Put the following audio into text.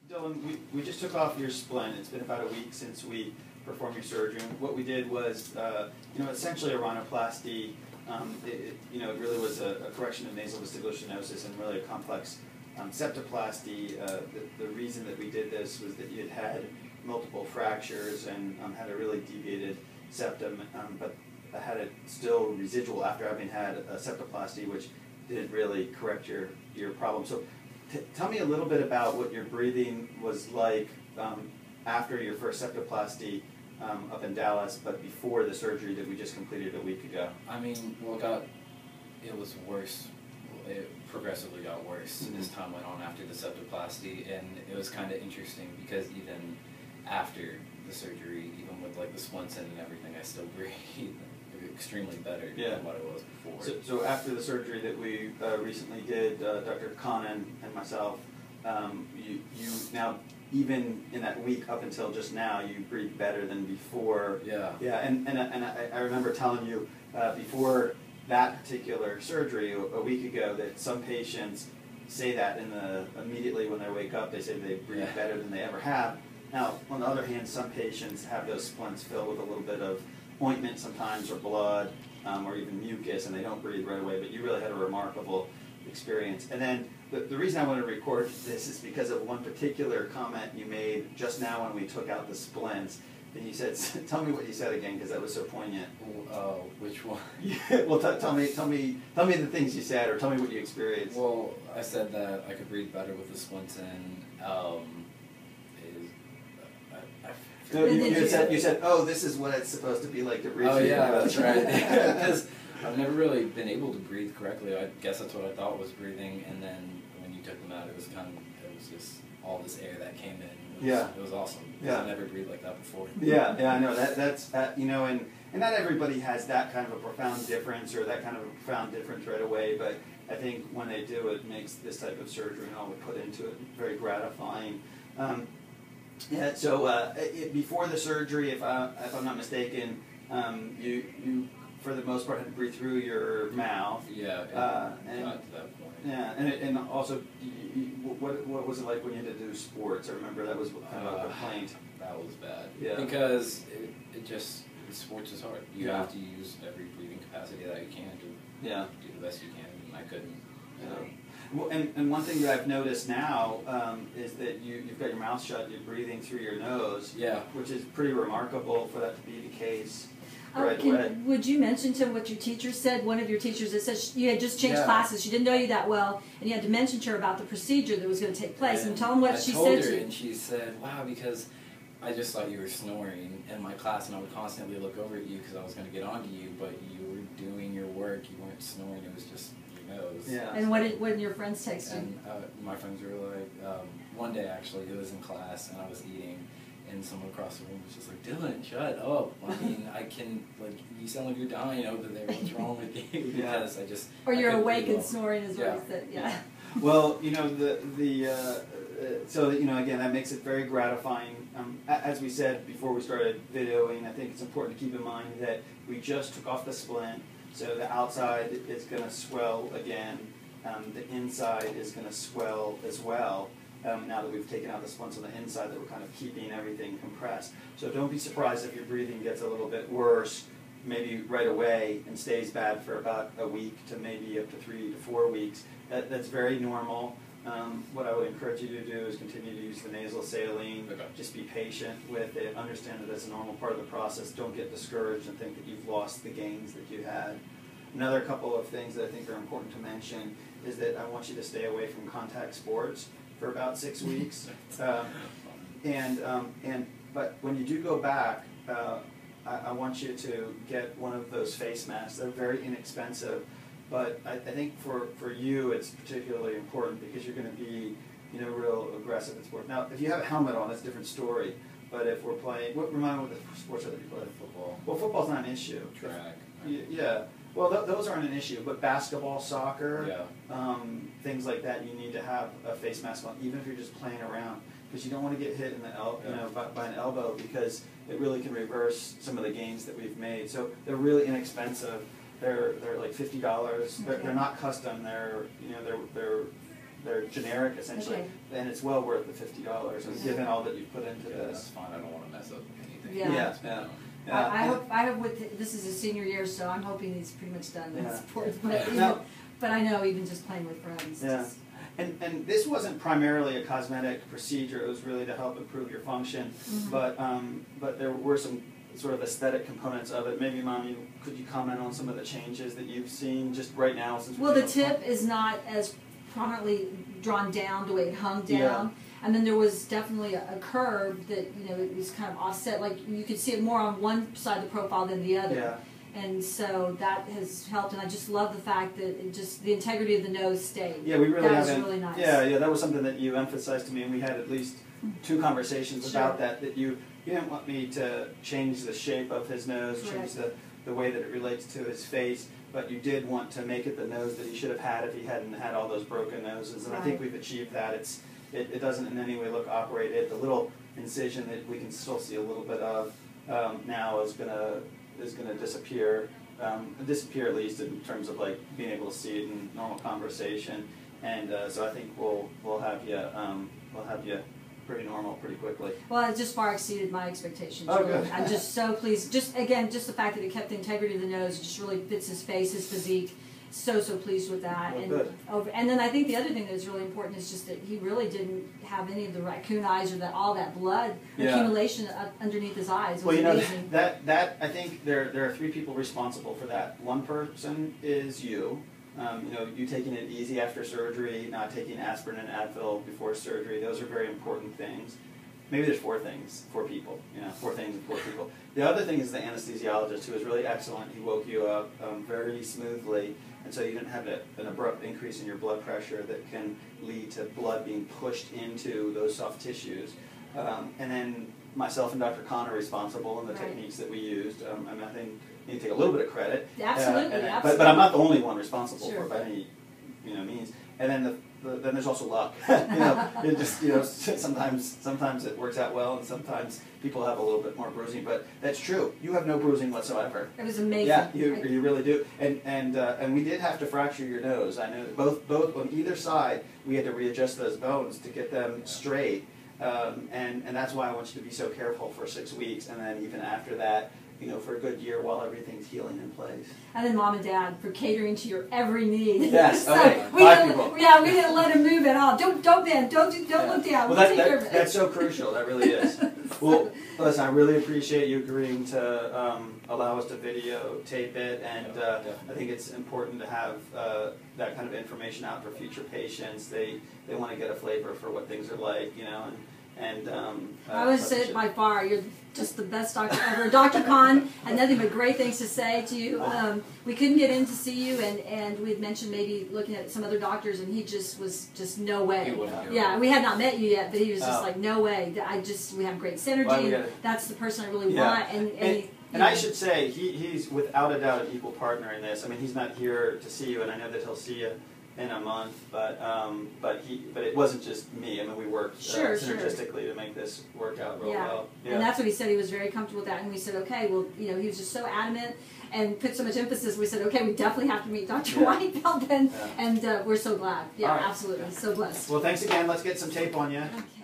Dylan, we just took off your splint. It's been about a week since we performed your surgery. And what we did was, essentially a rhinoplasty. It really was a correction of nasal vestibular stenosis and really a complex septoplasty. The reason that we did this was that you had multiple fractures and had a really deviated septum, but had it still residual after having had a septoplasty, which didn't really correct your problem. So tell me a little bit about what your breathing was like after your first septoplasty up in Dallas, but before the surgery that we just completed a week ago. I mean, it was worse. It progressively got worse as time went on after the septoplasty, and it was kind of interesting because even after the surgery, even with like the splints in and everything, I still breathe extremely better than what it was before. So after the surgery that we recently did, Dr. Conan and myself, you now, even in that week up until just now, you breathe better than before. Yeah. Yeah, and I remember telling you before that particular surgery a week ago that some patients say that immediately when they wake up, they say they breathe better than they ever have. Now, on the other hand, some patients have those splints filled with a little bit of ointment sometimes, or blood, or even mucus, and they don't breathe right away, but you really had a remarkable experience. And then the reason I wanted to record this is because of one particular comment you made just now when we took out the splints. And you said, tell me what you said again, because that was so poignant. Which one? Yeah, well, tell me the things you said, or tell me what you experienced. Well, I said that I could breathe better with the splints in. No, you said, oh, this is what it's supposed to be like to breathe. Oh yeah, that's right. Because I've never really been able to breathe correctly. I guess that's what I thought was breathing, and then when you took them out, it was just all this air that came in. It was awesome. Yeah, I never breathed like that before. Yeah, I know that's and not everybody has that kind of a profound difference or that kind of a profound difference right away. But I think when they do, it makes this type of surgery and all we put into it very gratifying. Yeah, so before the surgery, if I'm not mistaken, you for the most part had to breathe through your mouth. Yeah, got to that point. Yeah, and also, what was it like when you had to do sports? I remember that was kind of a complaint. That was bad. Yeah. Because sports is hard. You have to use every breathing capacity that you can to do the best you can, and I couldn't. So. Well, and one thing that I've noticed now is that you've got your mouth shut, you're breathing through your nose, which is pretty remarkable for that to be the case right away. Would you mention to what your teacher said? One of your teachers that said you had just changed classes, she didn't know you that well, and you had to mention to her about the procedure that was going to take place, and tell them what she said to you. And she said, wow, because I just thought you were snoring in my class, and I would constantly look over at you because I was going to get onto you, but you were doing your work, you weren't snoring, it was just nose. Yeah. And what did your friends text you? And my friends were like, one day actually, it was in class and I was eating, and someone across the room was just like, Dylan, shut up. I mean, you sound like you're dying over there. What's wrong with you? Because or you're awake and snoring is what he said. Well, so again, that makes it very gratifying. As we said before we started videoing, I think it's important to keep in mind that we just took off the splint. So the outside is going to swell again. The inside is going to swell as well. Now that we've taken out the splints on the inside, that we're kind of keeping everything compressed. So don't be surprised if your breathing gets a little bit worse, maybe right away, and stays bad for about a week to maybe up to 3 to 4 weeks. That's very normal. What I would encourage you to do is continue to use the nasal saline. Just be patient with it. Understand that it's a normal part of the process. Don't get discouraged and think that you've lost the gains that you had. Another couple of things that I think are important to mention is that I want you to stay away from contact sports for about 6 weeks. But when you do go back, I want you to get one of those face masks. They're very inexpensive. But I think for you, it's particularly important because you're going to be, real aggressive in sports. Now, if you have a helmet on, that's a different story. But if we're playing, remind me what the sports are that you play? Football. Well, football's not an issue. Track. Yeah. Well, those aren't an issue. But basketball, soccer, things like that, you need to have a face mask on, even if you're just playing around, because you don't want to get hit in the by an elbow, because it really can reverse some of the gains that we've made. So they're really inexpensive. They're like $50. They're not custom. They're they're generic essentially, and it's well worth the $50. And given all that you've put into this, that's fine. I don't want to mess up anything. Yeah. I hope this is his senior year, so I'm hoping he's pretty much done with sports. But I know even just playing with friends. Yeah. And this wasn't primarily a cosmetic procedure. It was really to help improve your function. But there were some sort of aesthetic components of it. Maybe, Mommy, could you comment on some of the changes that you've seen just right now? Since well, the tip is not as prominently drawn down the way it hung down. And then there was definitely a curve that, you know, it was kind of offset. Like you could see it more on one side of the profile than the other. Yeah. And so that has helped, and I just love the fact that it just the integrity of the nose stayed. Yeah, we really that was really nice. Yeah, that was something that you emphasized to me, and we had at least 2 conversations about that. That you didn't want me to change the shape of his nose, change the way that it relates to his face, but you did want to make it the nose that he should have had if he hadn't had all those broken noses. And I think we've achieved that. It doesn't in any way look operated. The little incision that we can still see a little bit of now is gonna disappear. Disappear at least in terms of like being able to see it in normal conversation. And so I think we'll have you pretty normal pretty quickly. Well, it just far exceeded my expectations. Oh, really. good. I'm just so pleased. Just the fact that it kept the integrity of the nose, it just really fits his face, his physique. So pleased with that. Well, and then I think the other thing that is really important is just that he really didn't have any of the raccoon eyes or all that blood accumulation underneath his eyes. It was amazing. that I think there are 3 people responsible for that. One person is you. You taking it easy after surgery, not taking aspirin and Advil before surgery. Those are very important things. Maybe there's 4 people. 4 things and 4 people. The other thing is the anesthesiologist, who was really excellent. He woke you up very smoothly, and so you didn't have an abrupt increase in your blood pressure that can lead to blood being pushed into those soft tissues. And then myself and Dr. Khan are responsible in the techniques that we used. I think you need to take a little bit of credit. Absolutely, But I'm not the only one responsible for it by any means. And then then there's also luck. It just sometimes it works out well, and sometimes people have a little bit more bruising. But that's true. You have no bruising whatsoever. It was amazing. Yeah, you really do. And we did have to fracture your nose. I know that both on either side we had to readjust those bones to get them straight. And that's why I want you to be so careful for 6 weeks, and then even after that, for a good year while everything's healing in place. And then Mom and Dad for catering to your every need. Yes, so okay. we didn't let him move at all. Don't bend. Don't look down. Well, take care of it. That's so crucial. That really is. Well, listen, I really appreciate you agreeing to allow us to videotape it, and I think it's important to have that kind of information out for future patients. They want to get a flavor for what things are like, And I would say by far, you're just the best doctor ever. Dr. Khan had nothing but great things to say to you. We couldn't get in to see you, and we had mentioned maybe looking at some other doctors, and he just was no way. We had not met you yet, but he was just like, no way. We have great synergy. And that's the person I really want. And I should say, he's without a doubt an equal partner in this. I mean, he's not here to see you, and I know that he'll see you in a month, but it wasn't just me. I mean, we worked synergistically to make this work out real well. Yeah. And that's what he said. He was very comfortable with that, and we said, okay, well, he was just so adamant and put so much emphasis. We said, okay, we definitely have to meet Dr. Weinfeld, and we're so glad. Yeah, absolutely, so blessed. Well, thanks again. Let's get some tape on you. Okay.